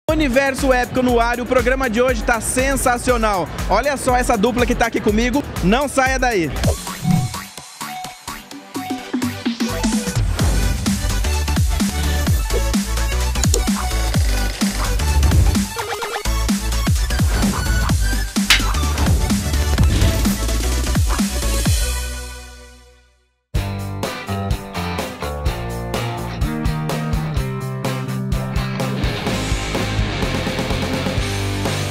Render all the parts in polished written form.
Universo Épico no ar, e o programa de hoje tá sensacional. Olha só essa dupla que tá aqui comigo, não saia daí.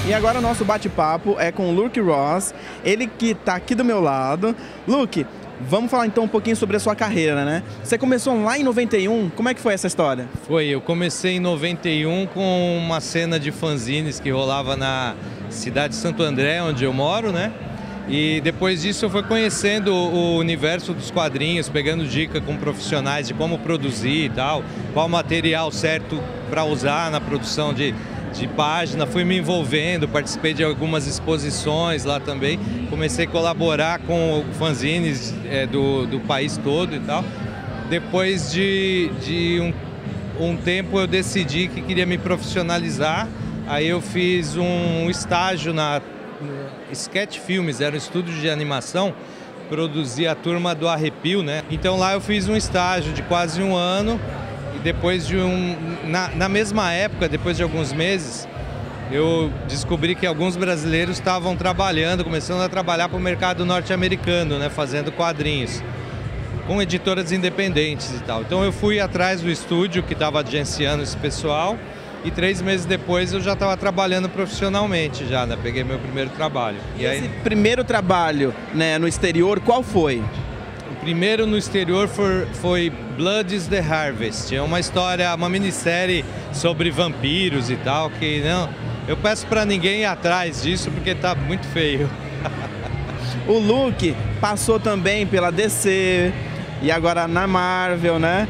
E agora o nosso bate-papo é com o Luke Ross, ele que está aqui do meu lado. Luke, vamos falar então um pouquinho sobre a sua carreira, né? Você começou lá em 91, como é que foi essa história? Eu comecei em 91 com uma cena de fanzines que rolava na cidade de Santo André, onde eu moro, né? E depois disso eu fui conhecendo o universo dos quadrinhos, pegando dica com profissionais de como produzir e tal, qual material certo para usar na produção de página, fui me envolvendo, participei de algumas exposições lá também, comecei a colaborar com fanzines do país todo e tal. Depois de um tempo eu decidi que queria me profissionalizar, aí eu fiz um estágio na Sketch Filmes, era um estúdio de animação, produzia a Turma do Arrepio, né? Então lá eu fiz um estágio de quase um ano. E depois na mesma época, depois de alguns meses, eu descobri que alguns brasileiros estavam começando a trabalhar para o mercado norte-americano, né, fazendo quadrinhos, com editoras independentes e tal. Então eu fui atrás do estúdio que estava agenciando esse pessoal e 3 meses depois eu já estava trabalhando profissionalmente já, né, peguei meu primeiro trabalho. E esse primeiro trabalho, né, no exterior, qual foi? O primeiro no exterior foi Blood is the Harvest. É uma história, uma minissérie sobre vampiros e tal, que não, eu peço pra ninguém ir atrás disso porque tá muito feio. O Luke passou também pela DC e agora na Marvel, né?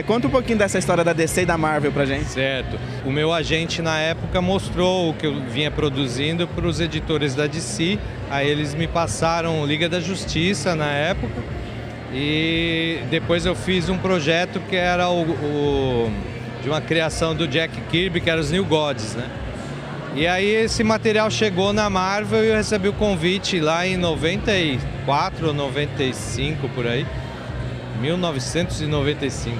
Conta um pouquinho dessa história da DC e da Marvel pra gente. Certo. O meu agente na época mostrou o que eu vinha produzindo para os editores da DC. Aí eles me passaram Liga da Justiça na época. E depois eu fiz um projeto que era de uma criação do Jack Kirby, que era os New Gods, né? E aí esse material chegou na Marvel e eu recebi o convite lá em 94 ou 95, por aí. 1995,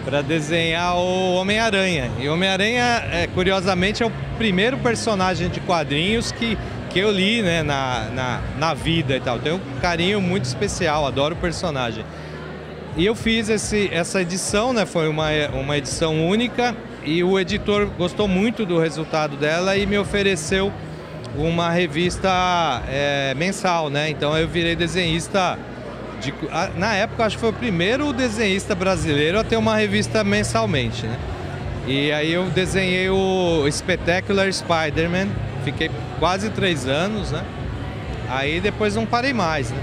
para desenhar o Homem-Aranha. E o Homem-Aranha, curiosamente, é o primeiro personagem de quadrinhos que eu li, né, na vida e tal. Tenho um carinho muito especial, adoro o personagem. E eu fiz essa edição, né, foi uma edição única, e o editor gostou muito do resultado dela e me ofereceu uma revista mensal, né? Então eu virei desenhista. Na época, acho que foi o primeiro desenhista brasileiro a ter uma revista mensalmente, né? E aí eu desenhei o Spectacular Spider-Man, fiquei quase 3 anos, né? Aí depois não parei mais, né?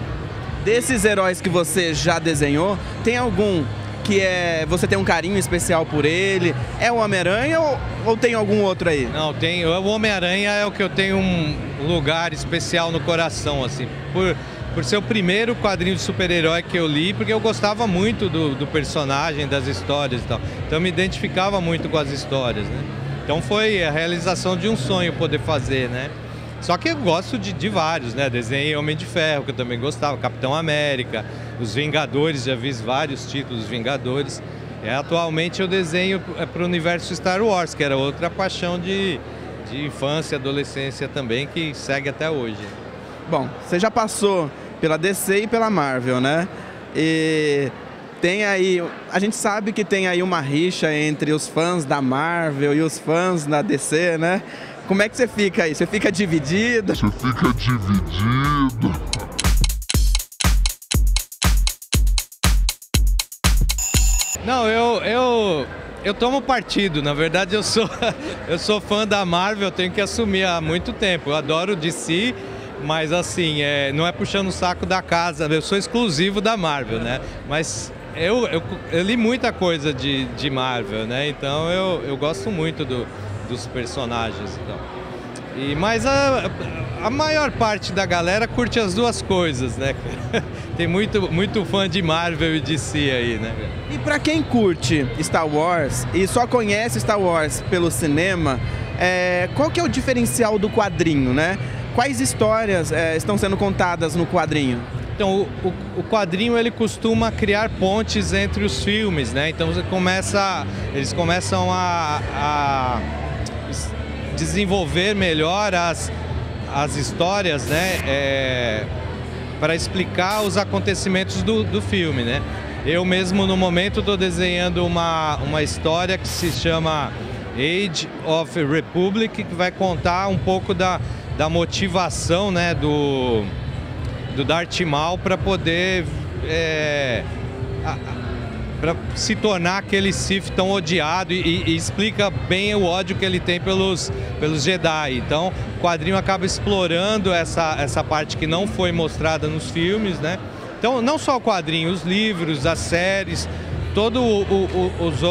Desses heróis que você já desenhou, tem algum que você tem um carinho especial por ele? É o Homem-Aranha ou tem algum outro aí? Não, o Homem-Aranha é o que eu tenho um lugar especial no coração, assim, por ser o primeiro quadrinho de super-herói que eu li, porque eu gostava muito do personagem, das histórias e tal. Então eu me identificava muito com as histórias, né? Então foi a realização de um sonho poder fazer, né? Só que eu gosto de vários, né? Desenhei Homem de Ferro, que eu também gostava, Capitão América, Os Vingadores, já vi vários títulos dos Vingadores. Atualmente eu desenho para o universo Star Wars, que era outra paixão de infância e adolescência também, que segue até hoje. Bom, você já passou pela DC e pela Marvel, né? E tem aí, a gente sabe que tem aí uma rixa entre os fãs da Marvel e os fãs da DC, né? Como é que você fica aí? Você fica dividido? Você fica dividido. Não, eu tomo partido. Na verdade, eu sou fã da Marvel, tenho que assumir há muito tempo. Eu adoro DC. Mas assim, não é puxando o saco da casa, eu sou exclusivo da Marvel, né? Mas eu li muita coisa de Marvel, né? Então eu gosto muito dos personagens. Então. Mas a maior parte da galera curte as duas coisas, né? Tem muito fã de Marvel e DC aí, né? E pra quem curte Star Wars e só conhece Star Wars pelo cinema, qual que é o diferencial do quadrinho, né? Quais histórias estão sendo contadas no quadrinho? Então, o quadrinho ele costuma criar pontes entre os filmes, né? Então eles começam a desenvolver melhor as histórias, né? Para explicar os acontecimentos do filme, né? Eu mesmo no momento estou desenhando uma história que se chama Age of Republic, que vai contar um pouco da motivação, né, do Darth Maul para poder para se tornar aquele Sith tão odiado e explica bem o ódio que ele tem pelos Jedi. Então o quadrinho acaba explorando essa parte que não foi mostrada nos filmes, né? Então não só o quadrinho, os livros, as séries, todos os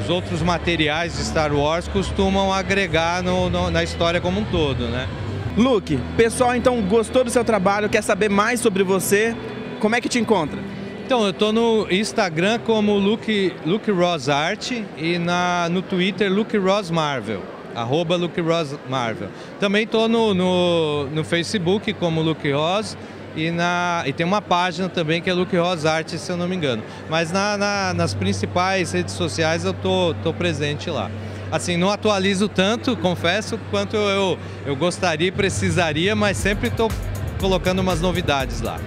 outros materiais de Star Wars costumam agregar na história como um todo, né? Luke, pessoal então gostou do seu trabalho, quer saber mais sobre você, como é que te encontra? Então, eu estou no Instagram como Luke Ross Art e no Twitter Luke Ross Marvel, @LukeRossMarvel. Também estou no Facebook como Luke Ross e tem uma página também que é Luke Ross Art, se eu não me engano. Mas nas principais redes sociais eu tô presente lá. Assim, não atualizo tanto, confesso, quanto eu gostaria e precisaria, mas sempre estou colocando umas novidades lá.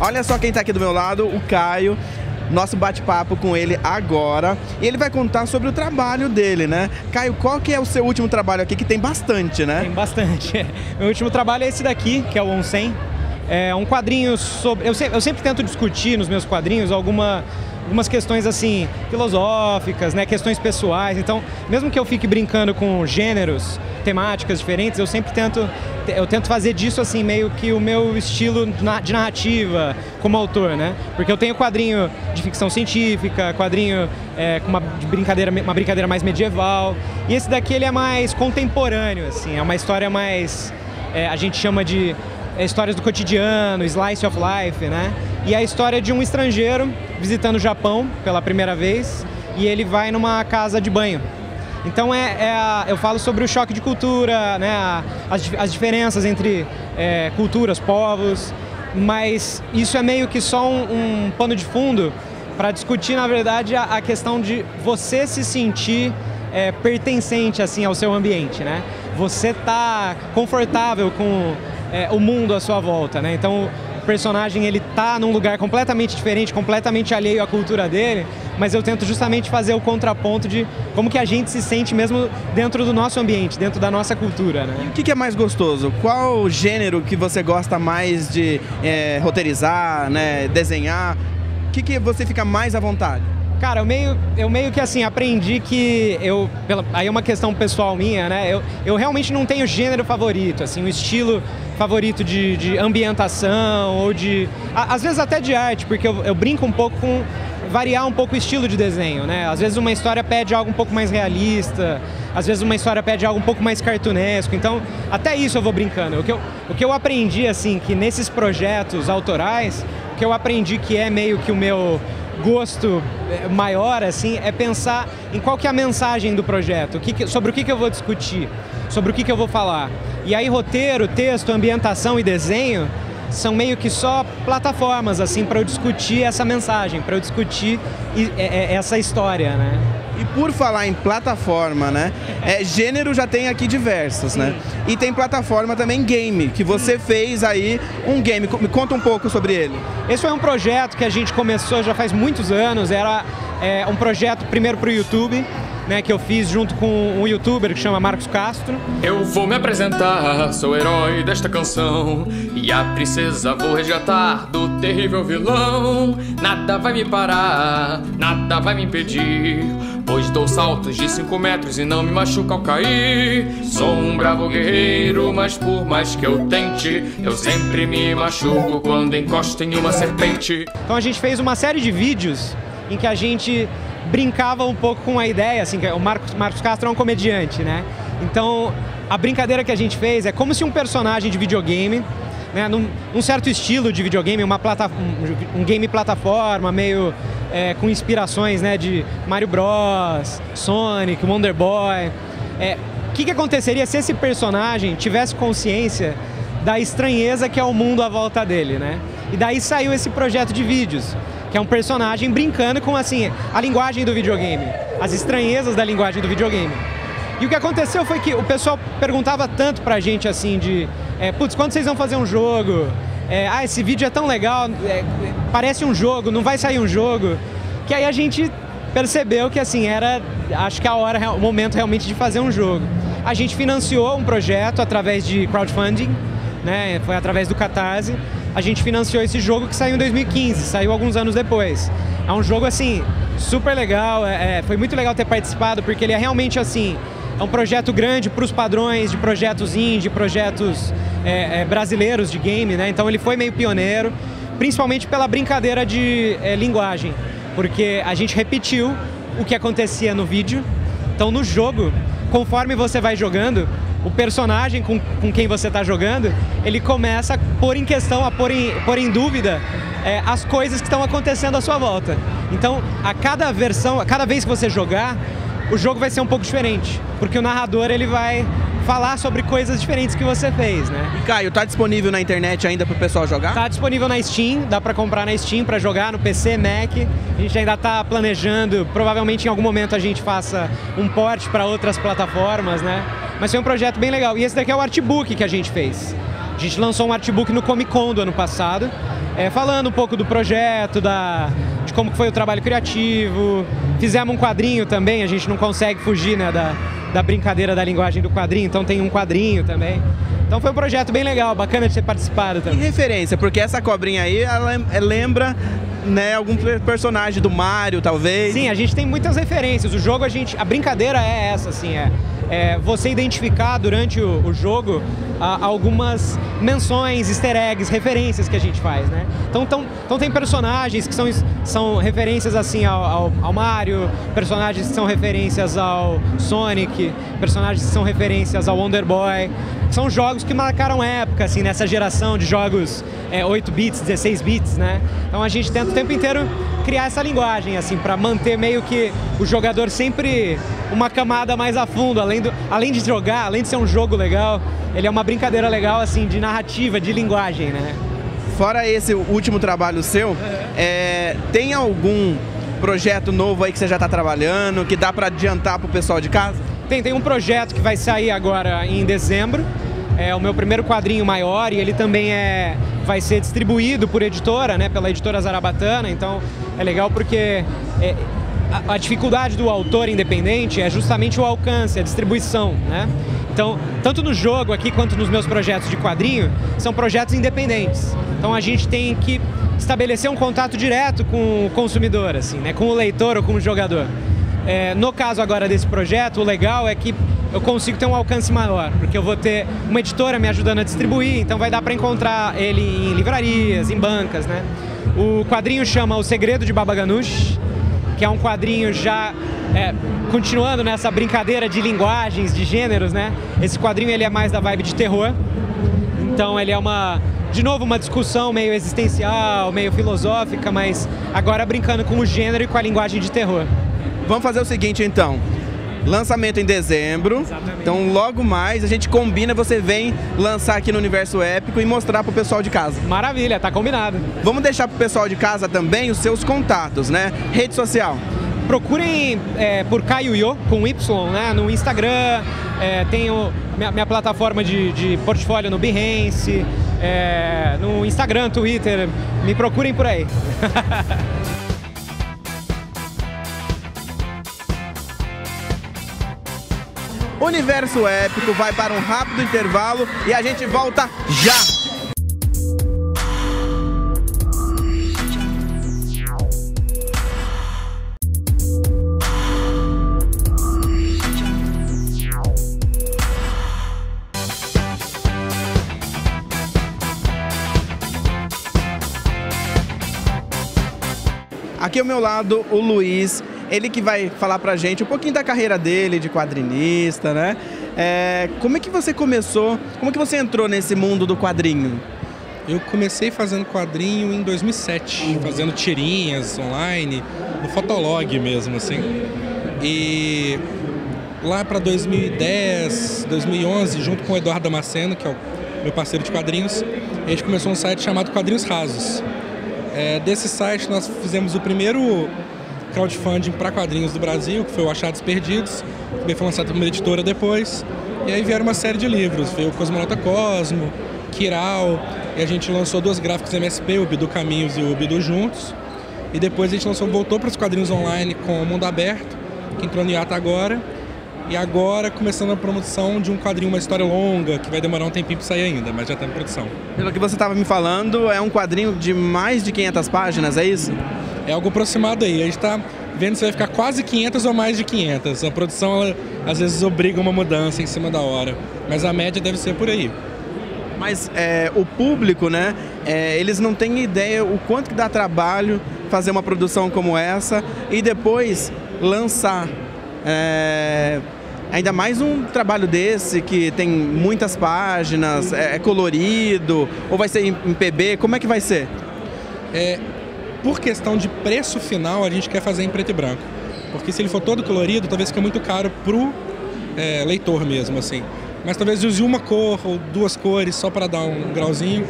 Olha só quem está aqui do meu lado, o Caio. Nosso bate-papo com ele agora. E ele vai contar sobre o trabalho dele, né? Caio, qual que é o seu último trabalho aqui? Que tem bastante, né? Tem bastante. Meu último trabalho é esse daqui, que é o Onsen. É um quadrinho sobre... Eu sempre tento discutir nos meus quadrinhos algumas questões assim, filosóficas, né? Questões pessoais. Então, mesmo que eu fique brincando com gêneros, temáticas diferentes, eu sempre tento fazer disso assim, meio que o meu estilo de narrativa como autor, né? Porque eu tenho quadrinho de ficção científica, quadrinho com uma brincadeira mais medieval, e esse daqui ele é mais contemporâneo, assim, é uma história mais, a gente chama de histórias do cotidiano, slice of life, né? E a história de um estrangeiro visitando o Japão pela primeira vez, e ele vai numa casa de banho. Então eu falo sobre o choque de cultura, né, as diferenças entre culturas, povos, mas isso é meio que só um pano de fundo para discutir, na verdade, a questão de você se sentir pertencente assim, ao seu ambiente, né? Você tá confortável com o mundo à sua volta, né? Então o personagem ele tá num lugar completamente diferente, completamente alheio à cultura dele, mas eu tento justamente fazer o contraponto de como que a gente se sente mesmo dentro do nosso ambiente, dentro da nossa cultura, né? E o que é mais gostoso? Qual gênero que você gosta mais de roteirizar, né, desenhar? O que você fica mais à vontade? Cara, eu meio que assim, aprendi que aí é uma questão pessoal minha, né? Eu realmente não tenho gênero favorito, assim, um estilo favorito de ambientação ou às vezes até de arte, porque eu brinco um pouco com variar um pouco o estilo de desenho, né? Às vezes uma história pede algo um pouco mais realista, às vezes uma história pede algo um pouco mais cartunesco, então até isso eu vou brincando. O que eu aprendi, assim, que nesses projetos autorais, o que eu aprendi que é meio que o meu gosto maior, assim, é pensar em qual que é a mensagem do projeto, sobre o que eu vou discutir, sobre o que eu vou falar. E aí roteiro, texto, ambientação e desenho são meio que só plataformas, assim, para eu discutir essa mensagem, para eu discutir essa história, né? E por falar em plataforma, né? Gênero já tem aqui diversos, né? E tem plataforma também game, que você fez aí um game. Me conta um pouco sobre ele. Esse foi um projeto que a gente começou já faz muitos anos, era um projeto primeiro para o YouTube, né, que eu fiz junto com um youtuber que chama Marcos Castro. Eu vou me apresentar, sou o herói desta canção e a princesa vou resgatar do terrível vilão. Nada vai me parar, nada vai me impedir, pois dou saltos de 5 metros e não me machuco ao cair. Sou um bravo guerreiro, mas por mais que eu tente, eu sempre me machuco quando encosto em uma serpente. Então a gente fez uma série de vídeos em que a gente brincava um pouco com a ideia, assim, que o Marcos Castro é um comediante, né? Então a brincadeira que a gente fez é como se um personagem de videogame, né, num certo estilo de videogame, um game plataforma, meio com inspirações, né, de Mario Bros, Sonic, Wonder Boy. O que aconteceria se esse personagem tivesse consciência da estranheza que é o mundo à volta dele, né? E daí saiu esse projeto de vídeos, que é um personagem brincando com, assim, a linguagem do videogame, as estranhezas da linguagem do videogame. E o que aconteceu foi que o pessoal perguntava tanto pra gente, assim, putz, quando vocês vão fazer um jogo? Esse vídeo é tão legal, parece um jogo, não vai sair um jogo. Que aí a gente percebeu que, assim, acho que o momento realmente de fazer um jogo. A gente financiou um projeto através de crowdfunding, né, foi através do Catarse. A gente financiou esse jogo que saiu em 2015, saiu alguns anos depois. É um jogo, assim, super legal, foi muito legal ter participado, porque ele é realmente, assim, é um projeto grande para os padrões de projetos indie, projetos brasileiros de game, né? Então ele foi meio pioneiro, principalmente pela brincadeira de linguagem, porque a gente repetiu o que acontecia no vídeo. Então no jogo, conforme você vai jogando, o personagem com quem você está jogando, ele começa a pôr em questão, a pôr em dúvida as coisas que estão acontecendo à sua volta. Então, a cada vez que você jogar, o jogo vai ser um pouco diferente, porque o narrador ele vai falar sobre coisas diferentes que você fez, né? E Caio, tá disponível na internet ainda pro pessoal jogar? Tá disponível na Steam, dá pra comprar na Steam pra jogar no PC, Mac. A gente ainda tá planejando, provavelmente em algum momento a gente faça um port para outras plataformas, né? Mas foi um projeto bem legal. E esse daqui é o artbook que a gente fez. A gente lançou um artbook no Comic Con do ano passado, falando um pouco do projeto, de como foi o trabalho criativo. Fizemos um quadrinho também, a gente não consegue fugir, né, da brincadeira da linguagem do quadrinho, então tem um quadrinho também. Então foi um projeto bem legal, bacana de ter participado também. E referência, porque essa cobrinha aí, ela lembra, né, algum personagem do Mario, talvez? Sim, a gente tem muitas referências. O jogo, a brincadeira é essa, assim, você identificar durante o jogo algumas menções, easter eggs, referências que a gente faz, né? Então tem personagens que são referências, assim, ao Mario, personagens que são referências ao Sonic, personagens que são referências ao Wonder Boy. São jogos que marcaram época, assim, nessa geração de jogos 8 bits, 16 bits, né? Então a gente tenta o tempo inteiro criar essa linguagem, assim, para manter meio que o jogador sempre uma camada mais a fundo, além de jogar, além de ser um jogo legal, ele é uma brincadeira legal, assim, de narrativa, de linguagem, né? Fora esse último trabalho seu, tem algum projeto novo aí que você já está trabalhando, que dá para adiantar pro pessoal de casa? Tem um projeto que vai sair agora em dezembro, é o meu primeiro quadrinho maior, e ele também vai ser distribuído por editora, né, pela editora Zarabatana. Então é legal porque a dificuldade do autor independente é justamente o alcance, a distribuição, né? Então, tanto no jogo aqui quanto nos meus projetos de quadrinho, são projetos independentes. Então a gente tem que estabelecer um contato direto com o consumidor, assim, né, com o leitor ou com o jogador. No caso agora desse projeto, o legal é que eu consigo ter um alcance maior, porque eu vou ter uma editora me ajudando a distribuir, então vai dar para encontrar ele em livrarias, em bancas, né? O quadrinho chama O Segredo de Baba Ganoush, que é um quadrinho já continuando nessa brincadeira de linguagens, de gêneros, né? Esse quadrinho ele é mais da vibe de terror, então ele é de novo uma discussão meio existencial, meio filosófica, mas agora brincando com o gênero e com a linguagem de terror. Vamos fazer o seguinte, então. Lançamento em dezembro. Exatamente. Então logo mais a gente combina, você vem lançar aqui no Universo Épico e mostrar pro pessoal de casa. Maravilha, tá combinado. Vamos deixar pro pessoal de casa também os seus contatos, né? Rede social. Procurem por Caio Yo, com Y, né? No Instagram, tenho minha plataforma de portfólio no Behance, no Instagram, Twitter, me procurem por aí. Universo Épico vai para um rápido intervalo e a gente volta já! Aqui ao meu lado, o Luiz, ele que vai falar pra gente um pouquinho da carreira dele, de quadrinista, né? Como é que você começou, como é que você entrou nesse mundo do quadrinho? Eu comecei fazendo quadrinho em 2007, fazendo tirinhas online, no Fotolog mesmo, assim. E lá para 2010, 2011, junto com o Eduardo Damasceno, que é o meu parceiro de quadrinhos, a gente começou um site chamado Quadrinhos Rasos. Desse site nós fizemos o primeiro crowdfunding para quadrinhos do Brasil, que foi o Achados Perdidos, que foi lançado por uma editora depois. E aí vieram uma série de livros, veio o Cosmonauta Cosmo, Kiral, e a gente lançou 2 gráficos MSP, o Bidu Caminhos e o Bidu Juntos. E depois a gente voltou para os quadrinhos online com o Mundo Aberto, que entrou no hiato agora. E agora começando a promoção de um quadrinho, uma história longa, que vai demorar um tempinho para sair ainda, mas já está em produção. Pelo que você estava me falando, é um quadrinho de mais de 500 páginas, é isso? É algo aproximado aí. A gente está vendo se vai ficar quase 500 ou mais de 500. A produção, ela, às vezes, obriga uma mudança em cima da hora, mas a média deve ser por aí. Mas o público, né, eles não têm ideia o quanto que dá trabalho fazer uma produção como essa e depois lançar. Ainda mais um trabalho desse que tem muitas páginas, é colorido, ou vai ser em PB, como é que vai ser? Por questão de preço final, a gente quer fazer em preto e branco. Porque se ele for todo colorido, talvez fique muito caro pro leitor mesmo, assim. Mas talvez use uma cor ou 2 cores só para dar um grauzinho.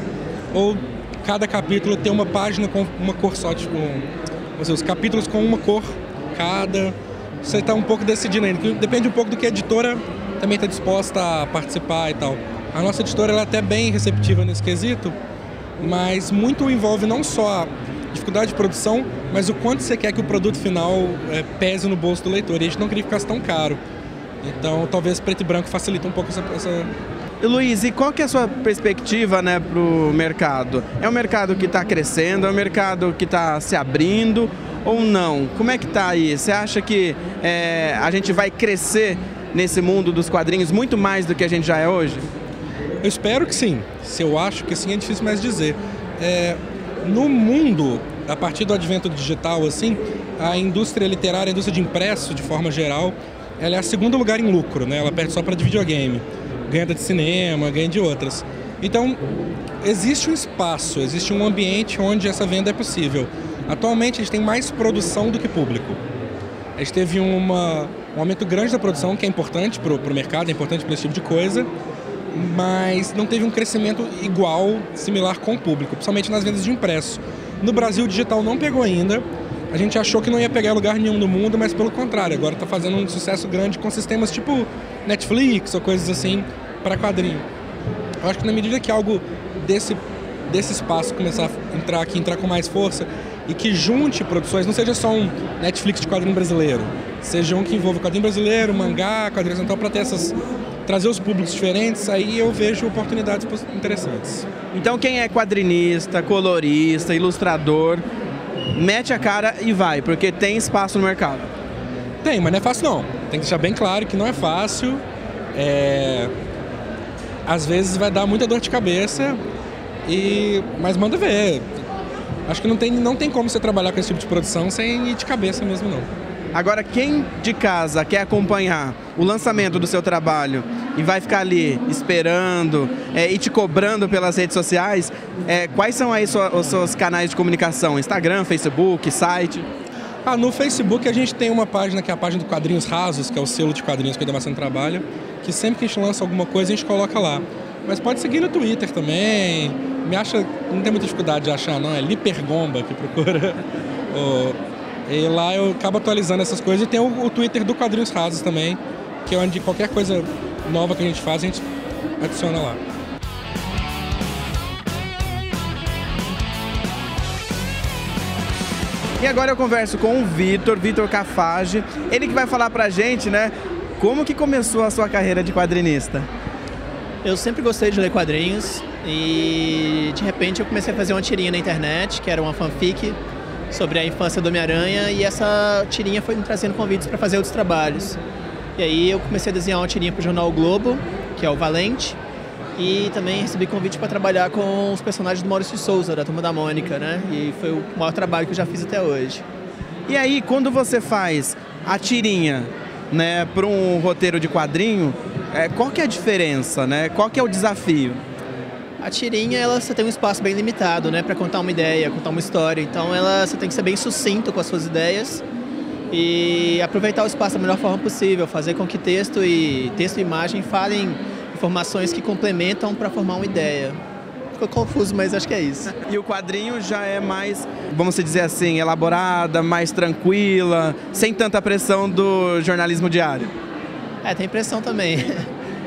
Ou cada capítulo ter uma página com uma cor só, tipo, os capítulos com uma cor cada. Você está um pouco decidindo ainda, depende um pouco do que a editora também está disposta a participar e tal. A nossa editora ela é até bem receptiva nesse quesito, mas muito envolve não só a dificuldade de produção, mas o quanto você quer que o produto final pese no bolso do leitor. E a gente não queria que ficasse tão caro. Então talvez preto e branco facilita um pouco essa... Luiz, e qual que é a sua perspectiva, né, para o mercado? É um mercado que está crescendo, é um mercado que está se abrindo ou não? Como é que está aí? Você acha que a gente vai crescer nesse mundo dos quadrinhos muito mais do que a gente já é hoje? Eu espero que sim. Se eu acho que sim, é difícil mais dizer. No mundo, a partir do advento digital, assim, a indústria literária, a indústria de impresso, de forma geral, ela é a segundo lugar em lucro, né? Ela perde só para de videogame. Ganha de cinema, ganha de outras. Então, existe um espaço, existe um ambiente onde essa venda é possível. Atualmente, a gente tem mais produção do que público. A gente teve um aumento grande da produção, que é importante para o mercado, é importante para esse tipo de coisa, mas não teve um crescimento igual, similar com o público, principalmente nas vendas de impresso. No Brasil, o digital não pegou ainda. A gente achou que não ia pegar lugar nenhum no mundo, mas pelo contrário, agora está fazendo um sucesso grande com sistemas tipo Netflix ou coisas assim para quadrinho. Eu acho que na medida que algo desse espaço começar a entrar com mais força e que junte produções, não seja só um Netflix de quadrinho brasileiro, seja um que envolva quadrinho brasileiro, mangá, quadrinho ocidental, para trazer os públicos diferentes, aí eu vejo oportunidades interessantes. Então quem é quadrinista, colorista, ilustrador, mete a cara e vai, porque tem espaço no mercado. Tem, mas não é fácil não. Tem que deixar bem claro que não é fácil. Às vezes vai dar muita dor de cabeça, mas manda ver. Acho que não tem como você trabalhar com esse tipo de produção sem ir de cabeça mesmo, não. Agora, quem de casa quer acompanhar o lançamento do seu trabalho e vai ficar ali esperando e te cobrando pelas redes sociais, quais são aí os seus canais de comunicação? Instagram, Facebook, site? No Facebook a gente tem uma página que é a página do Quadrinhos Rasos, que é o selo de quadrinhos que o Damasceno trabalha, que sempre que a gente lança alguma coisa a gente coloca lá. Mas pode seguir no Twitter também. Não tem muita dificuldade de achar, não. É Lipergomba que procura. E lá eu acabo atualizando essas coisas. E tem o Twitter do Quadrinhos Rasos também, que é onde qualquer coisa nova que a gente faz, a gente adiciona lá. E agora eu converso com o Vitor Cafage, ele que vai falar pra gente, né, Como que começou a sua carreira de quadrinista? Eu sempre gostei de ler quadrinhos e de repente eu comecei a fazer uma tirinha na internet, que era uma fanfic sobre a infância do Homem-Aranha, e essa tirinha foi me trazendo convites para fazer outros trabalhos. E aí eu comecei a desenhar uma tirinha para o jornal o Globo, que é o Valente, e também recebi convite para trabalhar com os personagens do Maurício de Souza, da Turma da Mônica, né? E foi o maior trabalho que eu já fiz até hoje. E aí, quando você faz a tirinha, né, para um roteiro de quadrinho, qual que é a diferença, né? Qual que é o desafio? A tirinha, você tem um espaço bem limitado, né, para contar uma ideia, contar uma história. Então, você tem que ser bem sucinto com as suas ideias e aproveitar o espaço da melhor forma possível, fazer com que texto e imagem falem informações que complementam para formar uma ideia. Ficou confuso, mas acho que é isso. E o quadrinho já é mais, vamos dizer assim, elaborada, mais tranquila, sem tanta pressão do jornalismo diário? Tem pressão também.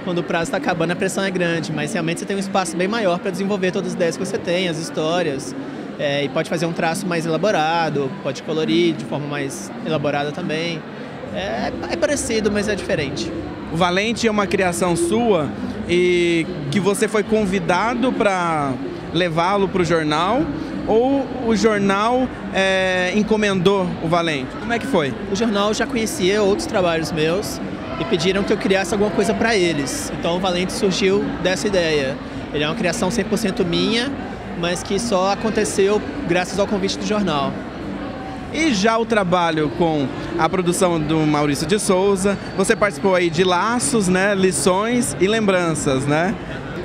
Quando o prazo está acabando, a pressão é grande, mas realmente você tem um espaço bem maior para desenvolver todas as ideias que você tem, as histórias, e pode fazer um traço mais elaborado, pode colorir de forma mais elaborada também. É parecido, mas é diferente. O Valente é uma criação sua e que você foi convidado para levá-lo para o jornal, ou o jornal encomendou o Valente? Como é que foi? O jornal já conhecia outros trabalhos meus e pediram que eu criasse alguma coisa para eles. Então o Valente surgiu dessa ideia. Ele é uma criação 100% minha, mas que só aconteceu graças ao convite do jornal. E já o trabalho com a produção do Maurício de Souza, você participou aí de Laços, né, Lições e Lembranças, né?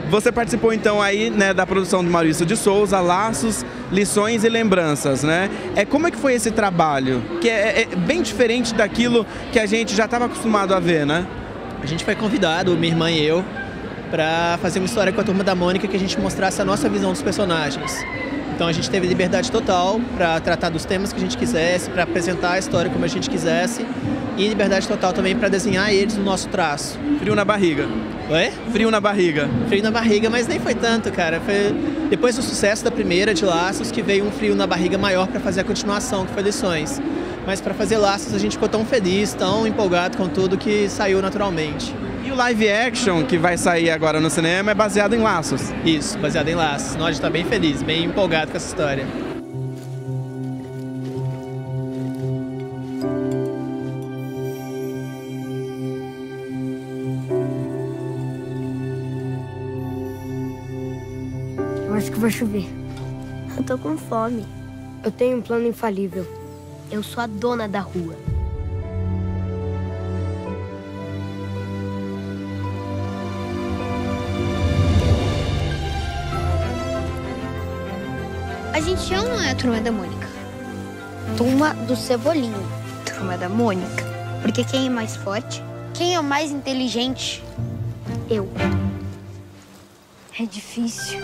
Você participou então aí, né, da produção do Maurício de Souza, Laços, Lições e Lembranças, né? Como é que foi esse trabalho? Que é bem diferente daquilo que a gente já estava acostumado a ver, né? A gente foi convidado, minha irmã e eu, para fazer uma história com a Turma da Mônica que a gente mostrasse a nossa visão dos personagens. Então a gente teve liberdade total para tratar dos temas que a gente quisesse, para apresentar a história como a gente quisesse, e liberdade total também para desenhar eles no nosso traço. Frio na barriga. Oi? Frio na barriga. Frio na barriga, mas nem foi tanto, cara. Foi depois do sucesso da primeira de Laços que veio um frio na barriga maior para fazer a continuação, que foi Lições. Mas para fazer Laços a gente ficou tão feliz, tão empolgado com tudo que saiu naturalmente. E o live action que vai sair agora no cinema é baseado em Laços? Isso, baseado em Laços. Nós a gente tá bem feliz, bem empolgado com essa história. Eu acho que vai chover. Eu tô com fome. Eu tenho um plano infalível. Eu sou a dona da rua. A gente é ou não é a Turma da Mônica? Turma do Cebolinho. Turma da Mônica. Porque quem é mais forte? Quem é o mais inteligente? Eu. É difícil.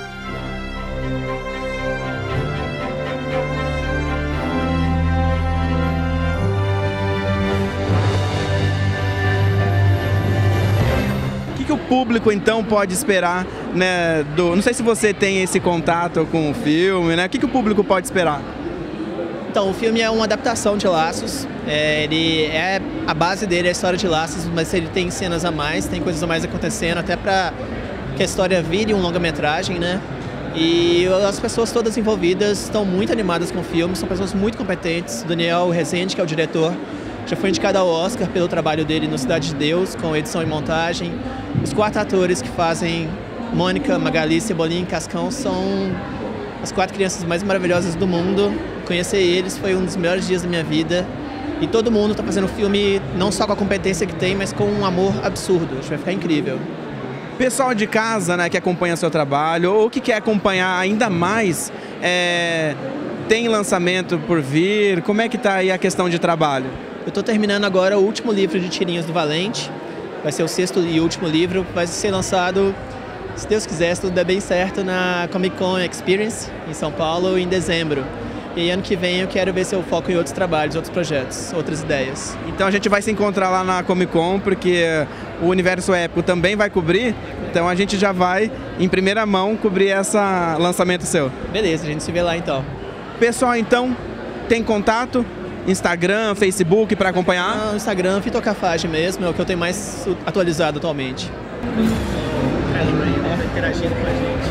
O que o público então pode esperar, né, não sei se você tem esse contato com o filme, né? O que o público pode esperar? Então, o filme é uma adaptação de Laços. A base dele é a história de Laços, mas ele tem cenas a mais, tem coisas a mais acontecendo, até para que a história vire um longa-metragem, né? E as pessoas todas envolvidas estão muito animadas com o filme, são pessoas muito competentes. O Daniel Rezende, que é o diretor, já foi indicado ao Oscar pelo trabalho dele no Cidade de Deus, com edição e montagem. Os 4 atores que fazem Mônica, Magali, Cebolinha e Cascão são as 4 crianças mais maravilhosas do mundo. Conhecer eles foi um dos melhores dias da minha vida. E todo mundo está fazendo o filme não só com a competência que tem, mas com um amor absurdo. Acho que vai ficar incrível. Pessoal de casa, né, que acompanha seu trabalho ou que quer acompanhar ainda mais, tem lançamento por vir? Como é que está aí a questão de trabalho? Eu estou terminando agora o último livro de tirinhas do Valente. Vai ser o 6º e último livro. Vai ser lançado, se Deus quiser, se tudo der bem certo, na Comic Con Experience, em São Paulo, em dezembro. E aí, ano que vem eu quero ver se eu foco em outros trabalhos, outros projetos, outras ideias. Então a gente vai se encontrar lá na Comic Con, porque o Universo Épico também vai cobrir. Então a gente já vai, em primeira mão, cobrir esse lançamento seu. Beleza, a gente se vê lá então. Pessoal, então, tem contato? Instagram, Facebook para acompanhar? Não, Instagram, Fito Cafage mesmo, é o que eu tenho mais atualizado atualmente. Interagindo com a gente.